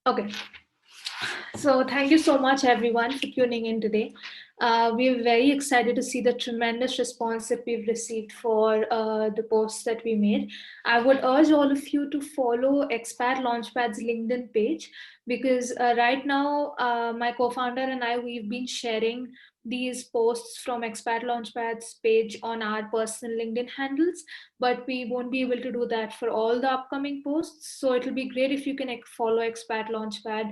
Okay, so thank you so much everyone for tuning in today. We're very excited to see the tremendous response that we've received for the posts that we made. I would urge all of you to follow Expat Launchpad's LinkedIn page because right now my co-founder and I, we've been sharing these posts from Expat Launchpad's page on our personal LinkedIn handles, but we won't be able to do that for all the upcoming posts. So it'll be great if you can follow Expat Launchpad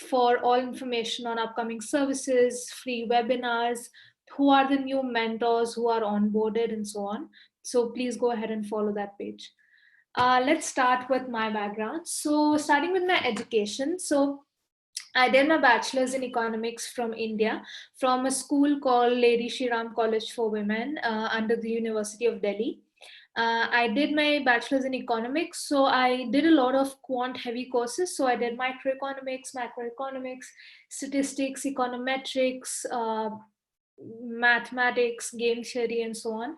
for all information on upcoming services, free webinars, who are the new mentors who are onboarded, and so on. So please go ahead and follow that page. Let's start with my background. So starting with my education. So I did my bachelor's in economics from India, from a school called Lady Shri Ram College for Women under the University of Delhi. I did my bachelor's in economics, so I did a lot of quant heavy courses. So I did microeconomics, macroeconomics, statistics, econometrics, mathematics, game theory, and so on.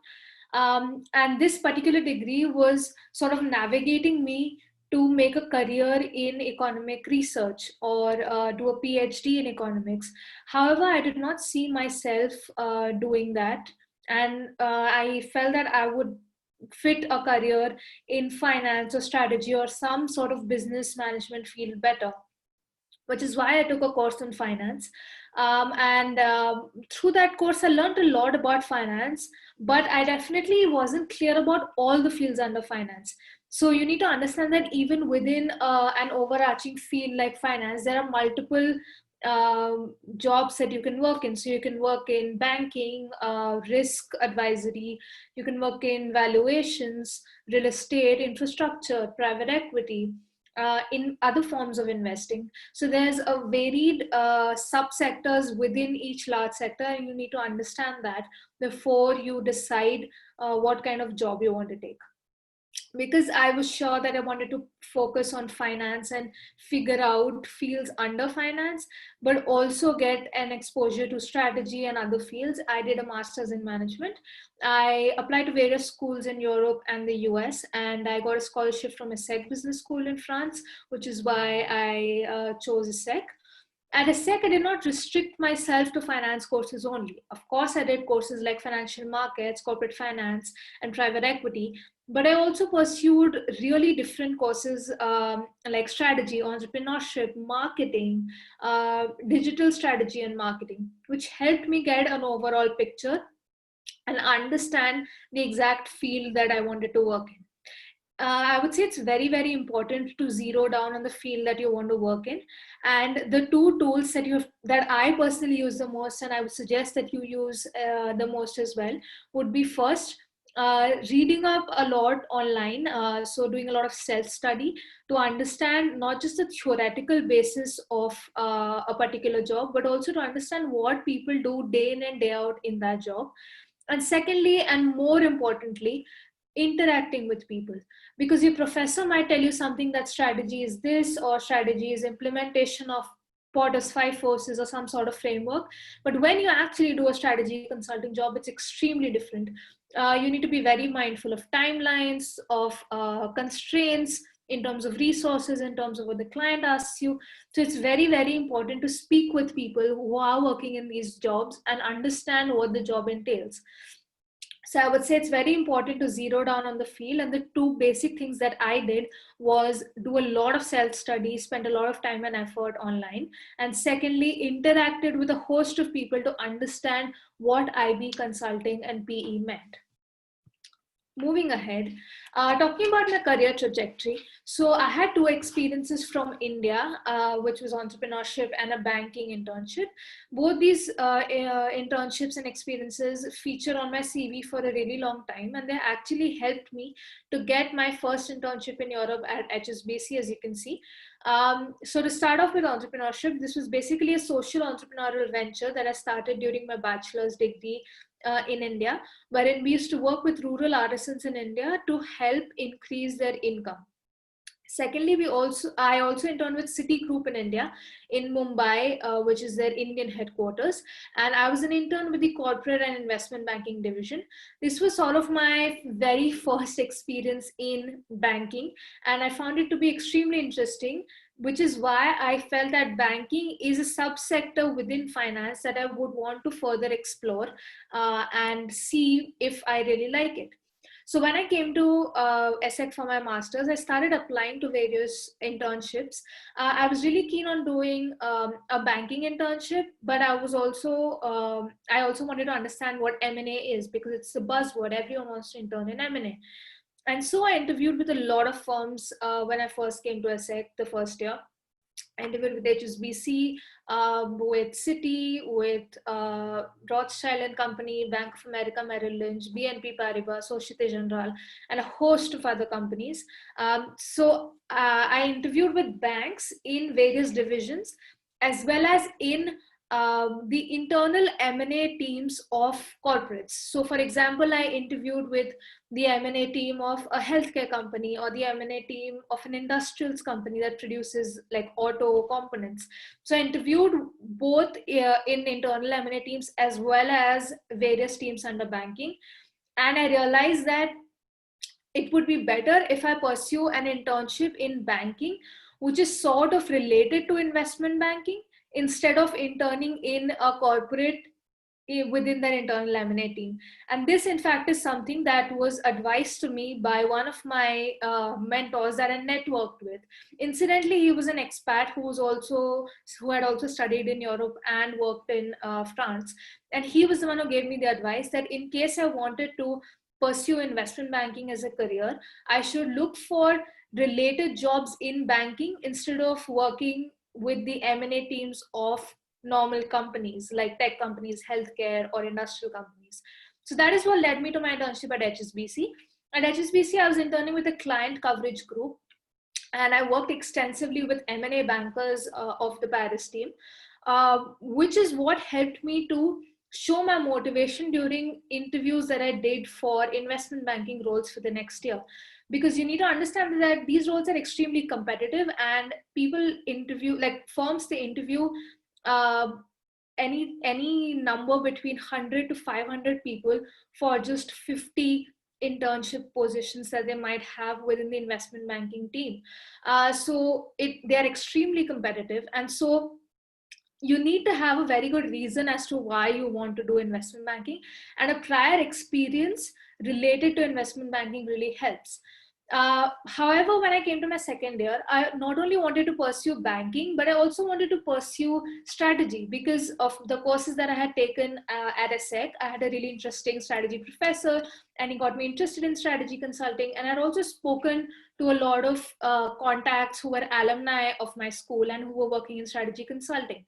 And this particular degree was sort of navigating me to make a career in economic research or do a PhD in economics. However, I did not see myself doing that. And I felt that I would fit a career in finance or strategy or some sort of business management field better, which is why I took a course on finance. And through that course, I learned a lot about finance, but I definitely wasn't clear about all the fields under finance. So you need to understand that even within an overarching field like finance, there are multiple jobs that you can work in. So you can work in banking, risk advisory, you can work in valuations, real estate, infrastructure, private equity, in other forms of investing. So there's a varied subsectors within each large sector, and you need to understand that before you decide what kind of job you want to take. Because I was sure that I wanted to focus on finance and figure out fields under finance, but also get an exposure to strategy and other fields, I did a master's in management. I applied to various schools in Europe and the US, and I got a scholarship from ESSEC Business School in France, which is why I chose ESSEC. At ESSEC, I did not restrict myself to finance courses only. Of course, I did courses like financial markets, corporate finance, and private equity. But I also pursued really different courses like strategy, entrepreneurship, marketing, digital strategy, and marketing, which helped me get an overall picture and understand the exact field that I wanted to work in. I would say it's very, very important to zero down on the field that you want to work in. And the two tools that I personally use the most, and I would suggest that you use the most as well, would be first reading up a lot online. So doing a lot of self-study to understand not just the theoretical basis of a particular job, but also to understand what people do day in and day out in that job. And secondly, and more importantly, interacting with people, because your professor might tell you something that strategy is this, or strategy is implementation of Potter's five forces or some sort of framework. But when you actually do a strategy consulting job, it's extremely different. You need to be very mindful of timelines, of constraints in terms of resources, in terms of what the client asks you. So it's very, very important to speak with people who are working in these jobs and understand what the job entails. So I would say it's very important to zero down on the field. And the two basic things that I did was do a lot of self-study, spend a lot of time and effort online. And secondly, interacted with a host of people to understand what IB consulting and PE meant. Moving ahead, talking about my career trajectory. So I had two experiences from India, which was entrepreneurship and a banking internship. Both these internships and experiences feature on my CV for a really long time, and they actually helped me to get my first internship in Europe at HSBC, as you can see. So to start off with entrepreneurship, this was basically a social entrepreneurial venture that I started during my bachelor's degree in India, wherein we used to work with rural artisans in India to help increase their income. Secondly, I also interned with Citigroup in India, in Mumbai, which is their Indian headquarters. And I was an intern with the corporate and investment banking division. This was sort of my very first experience in banking. And I found it to be extremely interesting which is why I felt that banking is a subsector within finance that I would want to further explore and see if I really like it. So when I came to ESSEC for my master's, I started applying to various internships. I was really keen on doing a banking internship, but I also wanted to understand what M&A is, because it's a buzzword. Everyone wants to intern in M&A. And so I interviewed with a lot of firms when I first came to ESSEC the first year. I interviewed with HSBC, with Citi, with Rothschild and Company, Bank of America, Merrill Lynch, BNP Paribas, Societe Generale, and a host of other companies. I interviewed with banks in various divisions, as well as in the internal M&A teams of corporates. So, for example, I interviewed with the M&A team of a healthcare company, or the M&A team of an industrials company that produces like auto components. So I interviewed both in internal M&A teams as well as various teams under banking. And I realized that it would be better if I pursue an internship in banking, which is sort of related to investment banking, instead of interning in a corporate within their internal M&A team. And this, in fact, is something that was advised to me by one of my mentors that I networked with. Incidentally, he was an expat who had also studied in Europe and worked in France. And he was the one who gave me the advice that in case I wanted to pursue investment banking as a career, I should look for related jobs in banking instead of working with the M&A teams of normal companies like tech companies, healthcare, or industrial companies. So that is what led me to my internship at HSBC. At HSBC, I was interning with a client coverage group, and I worked extensively with M&A bankers of the Paris team, which is what helped me to show my motivation during interviews that I did for investment banking roles for the next year. Because you need to understand that these roles are extremely competitive, and people interview, like firms, they interview uh, any number between 100 to 500 people for just 50 internship positions that they might have within the investment banking team. They are extremely competitive, and so you need to have a very good reason as to why you want to do investment banking, and a prior experience related to investment banking really helps. However, when I came to my second year, I not only wanted to pursue banking, but I also wanted to pursue strategy because of the courses that I had taken at ESSEC. I had a really interesting strategy professor, and he got me interested in strategy consulting. And I'd also spoken to a lot of contacts who were alumni of my school and who were working in strategy consulting.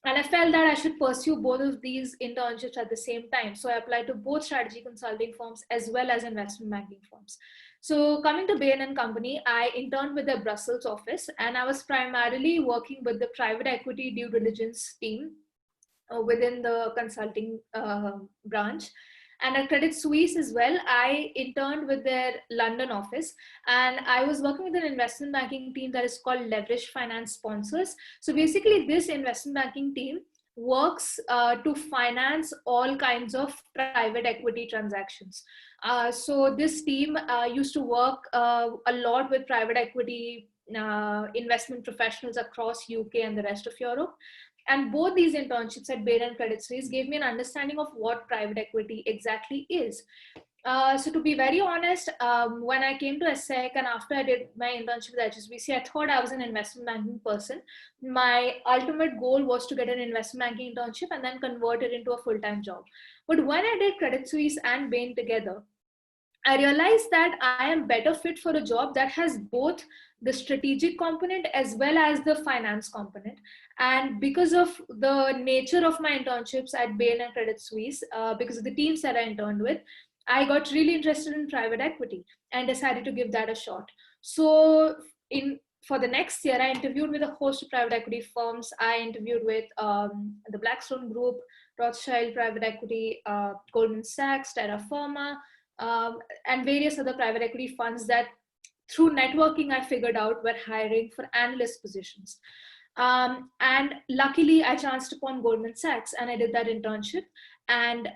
And I felt that I should pursue both of these internships at the same time. So I applied to both strategy consulting firms as well as investment banking firms. So coming to Bain and Company, I interned with their Brussels office, and I was primarily working with the private equity due diligence team within the consulting branch. And at Credit Suisse as well, I interned with their London office, and I was working with an investment banking team that is called Leveraged Finance Sponsors. So basically, this investment banking team works to finance all kinds of private equity transactions. So this team used to work a lot with private equity investment professionals across UK and the rest of Europe. And both these internships at Bain and Credit Suisse gave me an understanding of what private equity exactly is. So to be very honest, when I came to ESSEC and after I did my internship at HSBC, I thought I was an investment banking person. My ultimate goal was to get an investment banking internship and then convert it into a full-time job. But when I did Credit Suisse and Bain together, I realized that I am better fit for a job that has both the strategic component as well as the finance component. And because of the nature of my internships at Bain and Credit Suisse, because of the teams that I interned with, I got really interested in private equity and decided to give that a shot. So for the next year, I interviewed with a host of private equity firms. I interviewed with the Blackstone Group, Rothschild Private Equity, Goldman Sachs, Terra Firma, and various other private equity funds that through networking I figured out were hiring for analyst positions. And luckily I chanced upon Goldman Sachs and I did that internship. And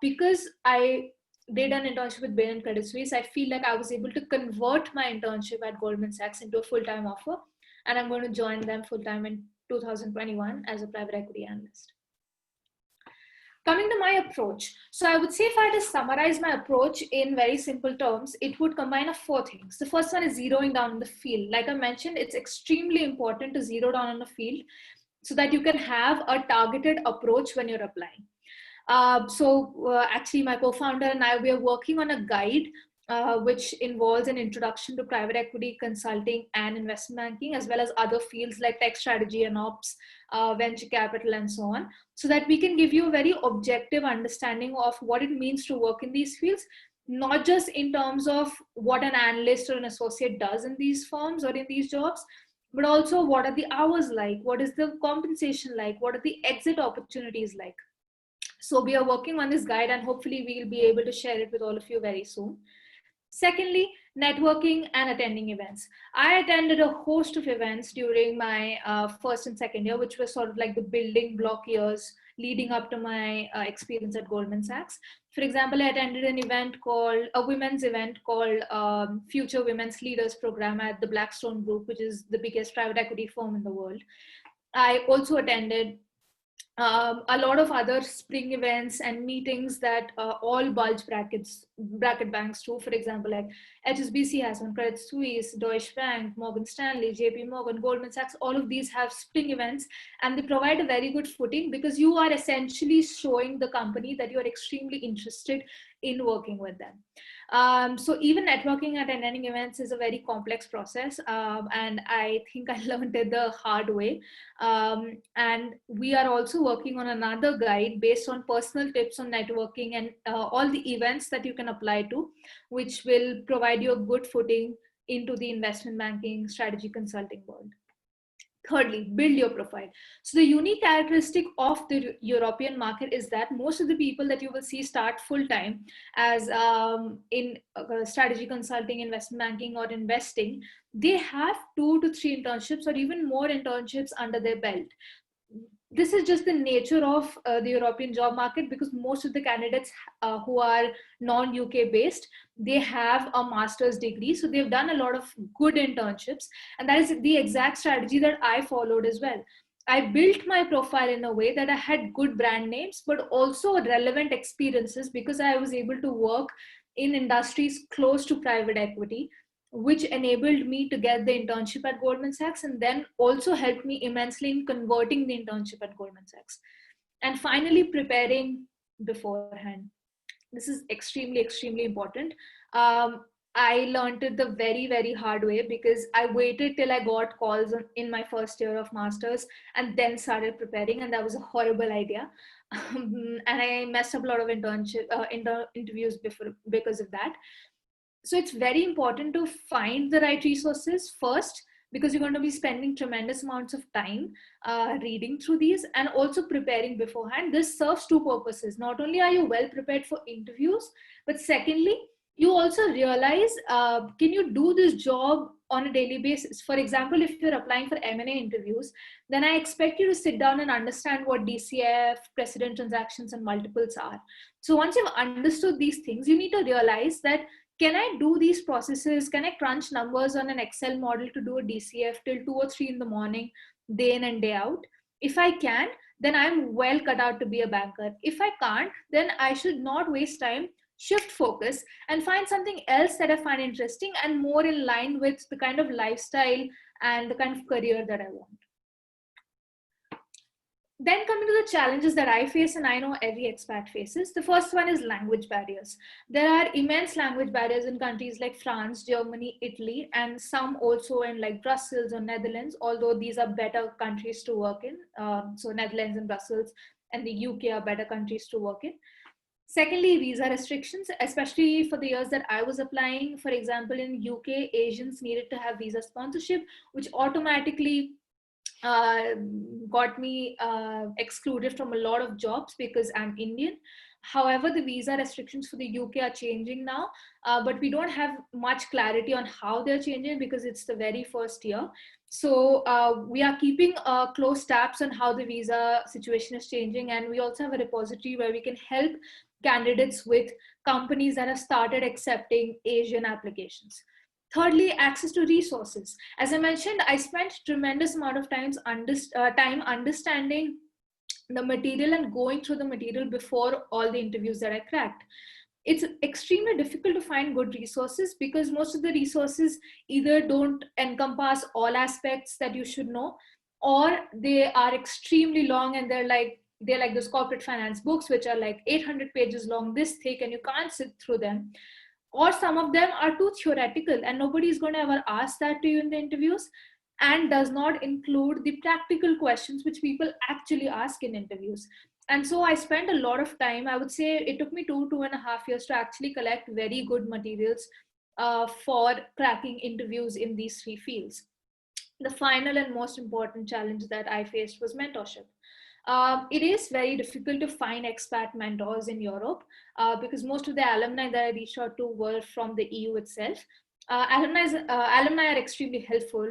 because I did an internship with Bain and Credit Suisse, I feel like I was able to convert my internship at Goldman Sachs into a full-time offer. and I'm going to join them full-time in 2021 as a private equity analyst. Coming to my approach. So I would say if I had to summarize my approach in very simple terms, it would combine of four things. The first one is zeroing down on the field. Like I mentioned, it's extremely important to zero down on the field so that you can have a targeted approach when you're applying. Actually, my co-founder and I, we are working on a guide which involves an introduction to private equity, consulting, and investment banking, as well as other fields like tech strategy and ops, venture capital, and so on, so that we can give you a very objective understanding of what it means to work in these fields, not just in terms of what an analyst or an associate does in these firms or in these jobs, but also what are the hours like, what is the compensation like, what are the exit opportunities like. So we are working on this guide, and hopefully we'll be able to share it with all of you very soon. Secondly, networking and attending events. I attended a host of events during my first and second year, which was sort of like the building block years leading up to my experience at Goldman Sachs. For example, I attended an event called, a women's event called Future Women's Leaders Program at the Blackstone Group, which is the biggest private equity firm in the world. I also attended a lot of other spring events and meetings that all bulge bracket banks do. For example, like HSBC has one, Credit Suisse, Deutsche Bank, Morgan Stanley, JP Morgan, Goldman Sachs, all of these have spring events, and they provide a very good footing because you are essentially showing the company that you are extremely interested in working with them. So even networking at attending events is a very complex process, and I think I learned it the hard way. And we are also working on another guide based on personal tips on networking and all the events that you can apply to, which will provide you a good footing into the investment banking strategy consulting world. Thirdly, build your profile. So the unique characteristic of the European market is that most of the people that you will see start full-time as in strategy consulting, investment banking, or investing, they have 2 to 3 internships or even more internships under their belt. This is just the nature of the European job market, because most of the candidates who are non-UK based, they have a master's degree. So they've done a lot of good internships. And that is the exact strategy that I followed as well. I built my profile in a way that I had good brand names, but also relevant experiences, because I was able to work in industries close to private equity, which enabled me to get the internship at Goldman Sachs, and then also helped me immensely in converting the internship at Goldman Sachs. And finally, preparing beforehand. This is extremely, extremely important. I learned it the very, very hard way, because I waited till I got calls in my first year of master's and then started preparing, and that was a horrible idea. And I messed up a lot of interviews because of that. So it's very important to find the right resources first, because you're going to be spending tremendous amounts of time reading through these and also preparing beforehand. This serves two purposes. Not only are you well prepared for interviews, but secondly, you also realize, can you do this job on a daily basis? For example, if you're applying for M&A interviews, then I expect you to sit down and understand what DCF, precedent transactions, and multiples are. So once you've understood these things, you need to realize that, can I do these processes? Can I crunch numbers on an Excel model to do a DCF till 2 or 3 in the morning, day in and day out? If I can, then I'm well cut out to be a banker. If I can't, then I should not waste time, shift focus, and find something else that I find interesting and more in line with the kind of lifestyle and the kind of career that I want. Then coming to the challenges that I face, and I know every expat faces, the first one is language barriers. There are immense language barriers in countries like France, Germany, Italy, and some also in like Brussels or Netherlands, although these are better countries to work in. So Netherlands and Brussels and the UK are better countries to work in. Secondly, visa restrictions, especially for the years that I was applying. For example, in UK, Asians needed to have visa sponsorship, which automatically got me excluded from a lot of jobs because I'm Indian. However, the visa restrictions for the UK are changing now, but we don't have much clarity on how they're changing because it's the very first year. So we are keeping close tabs on how the visa situation is changing, and we also have a repository where we can help candidates with companies that have started accepting Asian applications. Thirdly, access to resources. As I mentioned, I spent tremendous amount of time understanding the material and going through the material before all the interviews that I cracked. It's extremely difficult to find good resources because most of the resources either don't encompass all aspects that you should know, or they are extremely long and they're like those corporate finance books which are like 800 pages long, this thick, and you can't sit through them. Or some of them are too theoretical and nobody is going to ever ask that to you in the interviews, and does not include the practical questions which people actually ask in interviews. And so I spent a lot of time. I would say it took me 2.5 years to actually collect very good materials for cracking interviews in these three fields. The final and most important challenge that I faced was mentorship. It is very difficult to find expat mentors in Europe because most of the alumni that I reached out to were from the EU itself. Alumni are extremely helpful,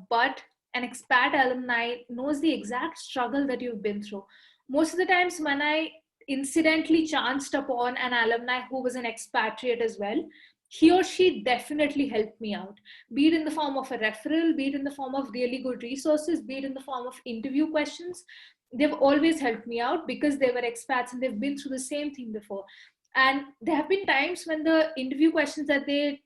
but an expat alumni knows the exact struggle that you've been through. Most of the times, when I incidentally chanced upon an alumni who was an expatriate as well, he or she definitely helped me out, be it in the form of a referral, be it in the form of really good resources, be it in the form of interview questions. They've always helped me out because they were expats and they've been through the same thing before. And there have been times when the interview questions that they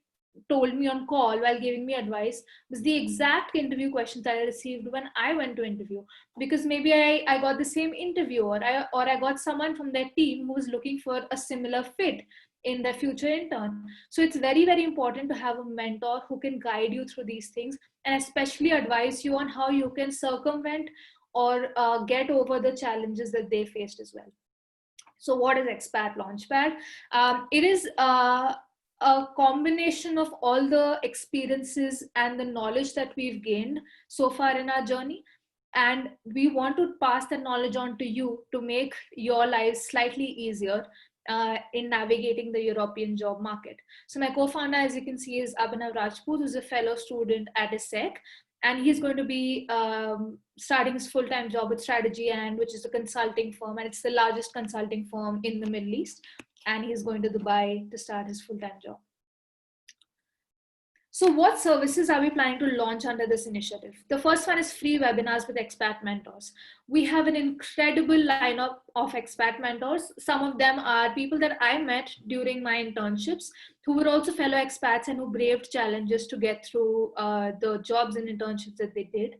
told me on call while giving me advice was the exact interview questions that I received when I went to interview, because maybe I got the same interview, or I got someone from their team who was looking for a similar fit in their future intern. So it's very, very important to have a mentor who can guide you through these things and especially advise you on how you can circumvent or get over the challenges that they faced as well. So what is Expat Launchpad? It is a combination of all the experiences and the knowledge that we've gained so far in our journey. And we want to pass that knowledge on to you to make your lives slightly easier in navigating the European job market. So my co-founder, as you can see, is Abhinav Rajput, who's a fellow student at ESSEC. And he's going to be starting his full-time job with Strategy, and which is a consulting firm, and it's the largest consulting firm in the Middle East. And he's going to Dubai to start his full-time job. So what services are we planning to launch under this initiative? The first one is free webinars with expat mentors. We have an incredible lineup of expat mentors. Some of them are people that I met during my internships who were also fellow expats and who braved challenges to get through the jobs and internships that they did.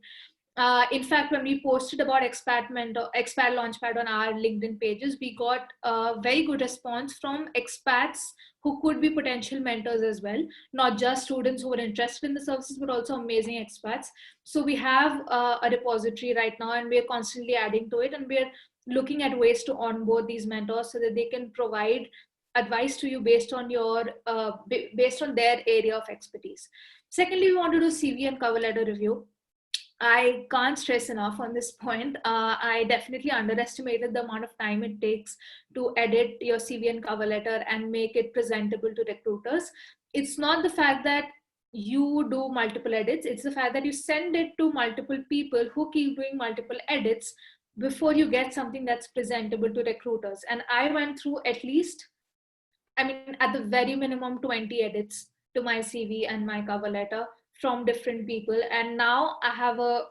In fact, when we posted about Expat Launchpad on our LinkedIn pages, we got a very good response from expats who could be potential mentors as well, not just students who were interested in the services, but also amazing expats. So we have a repository right now, and we're constantly adding to it, and we're looking at ways to onboard these mentors so that they can provide advice to you based on their area of expertise. Secondly, we want to do CV and cover letter review. I can't stress enough on this point. I definitely underestimated the amount of time it takes to edit your CV and cover letter and make it presentable to recruiters. It's not the fact that you do multiple edits, it's the fact that you send it to multiple people who keep doing multiple edits before you get something that's presentable to recruiters. And I went through at the very minimum 20 edits to my CV and my cover letter from different people. And now I have a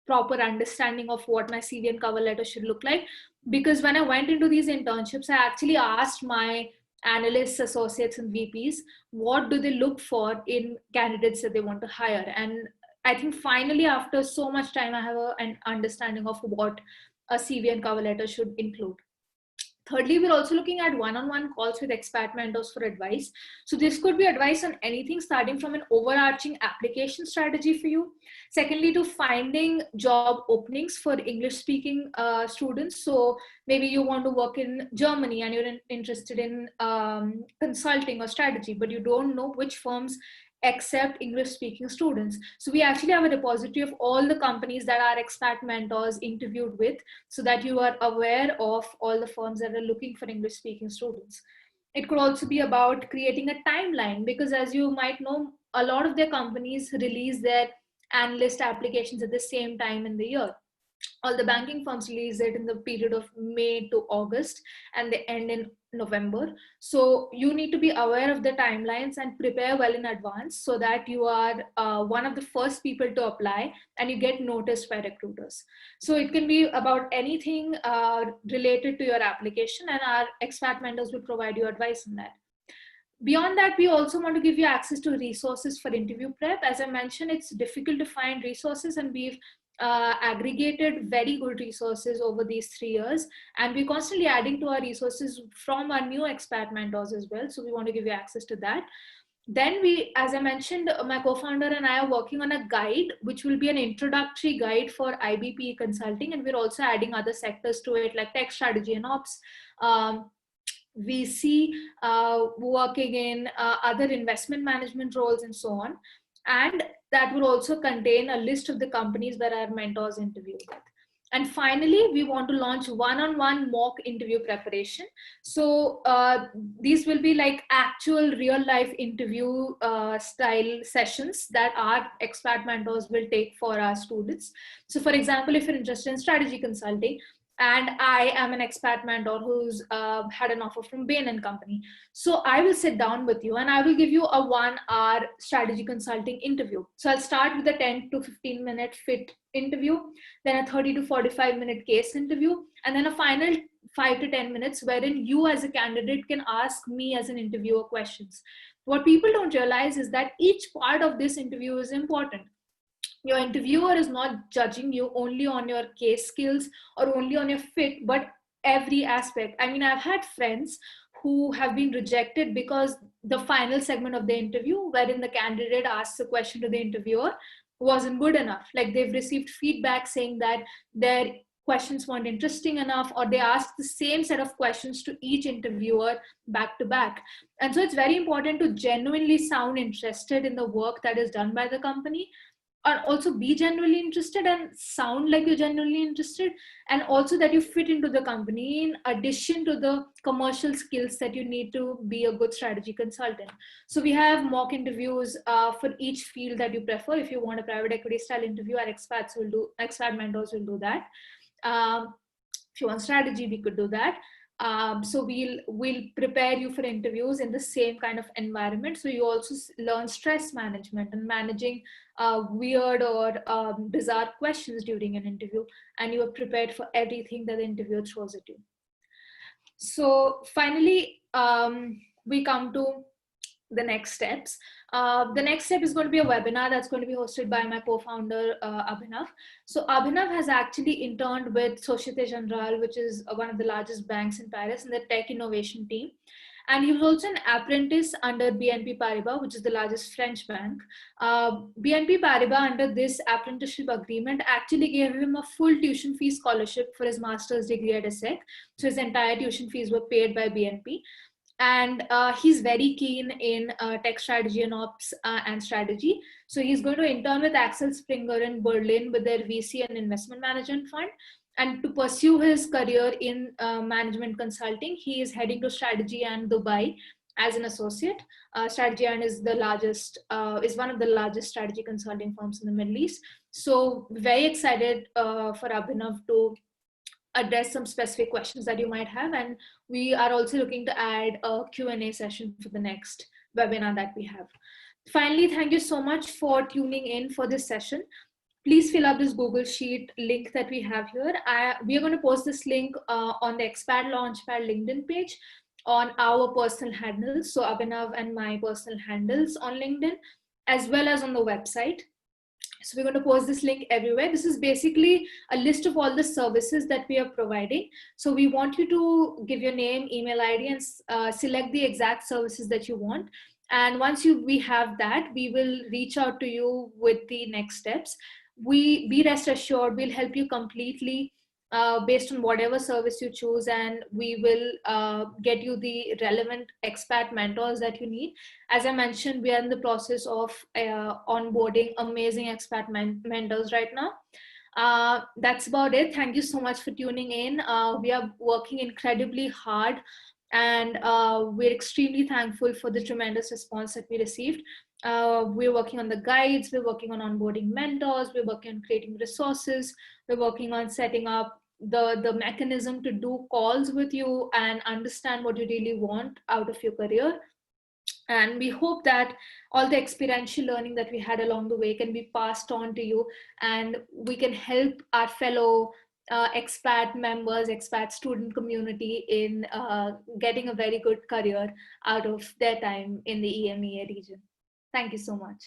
proper understanding of what my CV and cover letter should look like. Because when I went into these internships, I actually asked my analysts, associates, and VPs, what do they look for in candidates that they want to hire? And I think finally, after so much time, I have an understanding of what a CV and cover letter should include. Thirdly, we're also looking at one-on-one calls with expat mentors for advice. So this could be advice on anything starting from an overarching application strategy for you. Secondly, to finding job openings for English-speaking students. So maybe you want to work in Germany and you're interested in consulting or strategy, but you don't know which firms accept English-speaking students. So we actually have a repository of all the companies that our expat mentors interviewed with, so that you are aware of all the firms that are looking for English-speaking students. It could also be about creating a timeline, because as you might know, a lot of their companies release their analyst applications at the same time in the year. All the banking firms release it in the period of May to August, and they end in November. So you need to be aware of the timelines and prepare well in advance so that you are one of the first people to apply and you get noticed by recruiters. So it can be about anything related to your application, and our expat mentors will provide you advice on that. Beyond that, we also want to give you access to resources for interview prep. As I mentioned, it's difficult to find resources, and we've aggregated very good resources over these 3 years, and we're constantly adding to our resources from our new expat mentors as well. So we want to give you access to that. Then we, as I mentioned, my co-founder and I are working on a guide, which will be an introductory guide for IBP consulting, and we're also adding other sectors to it, like tech strategy and ops, VC, working in other investment management roles, and so on. And that will also contain a list of the companies that our mentors interview with. And finally, we want to launch one-on-one mock interview preparation. So these will be like actual real-life interview style sessions that our expat mentors will take for our students. So for example, if you're interested in strategy consulting, and I am an expat mentor who's had an offer from Bain & Company. So I will sit down with you and I will give you a 1-hour strategy consulting interview. So I'll start with a 10 to 15 minute fit interview, then a 30 to 45 minute case interview, and then a final 5 to 10 minutes wherein you as a candidate can ask me as an interviewer questions. What people don't realize is that each part of this interview is important. Your interviewer is not judging you only on your case skills or only on your fit, but every aspect. I mean, I've had friends who have been rejected because the final segment of the interview, wherein the candidate asks a question to the interviewer, wasn't good enough. Like they've received feedback saying that their questions weren't interesting enough, or they asked the same set of questions to each interviewer back to back. And so it's very important to genuinely sound interested in the work that is done by the company, and also be genuinely interested and sound like you're genuinely interested, and also that you fit into the company in addition to the commercial skills that you need to be a good strategy consultant. So we have mock interviews for each field that you prefer. If you want a private equity style interview, our expat mentors will do that. If you want strategy, we could do that. So we'll prepare you for interviews in the same kind of environment. So you also learn stress management and managing weird or bizarre questions during an interview, and you are prepared for everything that the interviewer throws at you. So finally, we come to the next steps. The next step is going to be a webinar that's going to be hosted by my co-founder, Abhinav. So Abhinav has actually interned with Societe Generale, which is one of the largest banks in Paris, in the tech innovation team. And he was also an apprentice under BNP Paribas, which is the largest French bank. BNP Paribas, under this apprenticeship agreement, actually gave him a full tuition fee scholarship for his master's degree at ESSEC. So his entire tuition fees were paid by BNP. And he's very keen in tech strategy and ops and strategy. So he's going to intern with Axel Springer in Berlin with their VC and investment management fund. And to pursue his career in management consulting, he is heading to Strategy and Dubai as an associate. Strategy and is one of the largest strategy consulting firms in the Middle East. So very excited for Abhinav to address some specific questions that you might have. And we are also looking to add a Q&A session for the next webinar that we have. Finally, thank you so much for tuning in for this session. Please fill up this Google Sheet link that we have here. We are going to post this link on the Expat Launchpad LinkedIn page, on our personal handles, so Abhinav and my personal handles on LinkedIn, as well as on the website. So we're going to post this link everywhere. This is basically a list of all the services that we are providing. So we want you to give your name, email ID, and select the exact services that you want. And once we have that, we will reach out to you with the next steps. Be rest assured, we'll help you completely based on whatever service you choose, and we will get you the relevant expat mentors that you need. As I mentioned, we are in the process of onboarding amazing expat mentors right now. That's about it. Thank you so much for tuning in. We are working incredibly hard, and we're extremely thankful for the tremendous response that we received. We're working on the guides, we're working on onboarding mentors, we're working on creating resources, we're working on setting up the mechanism to do calls with you and understand what you really want out of your career. And we hope that all the experiential learning that we had along the way can be passed on to you, and we can help our fellow expat members, expat student community in getting a very good career out of their time in the EMEA region. Thank you so much.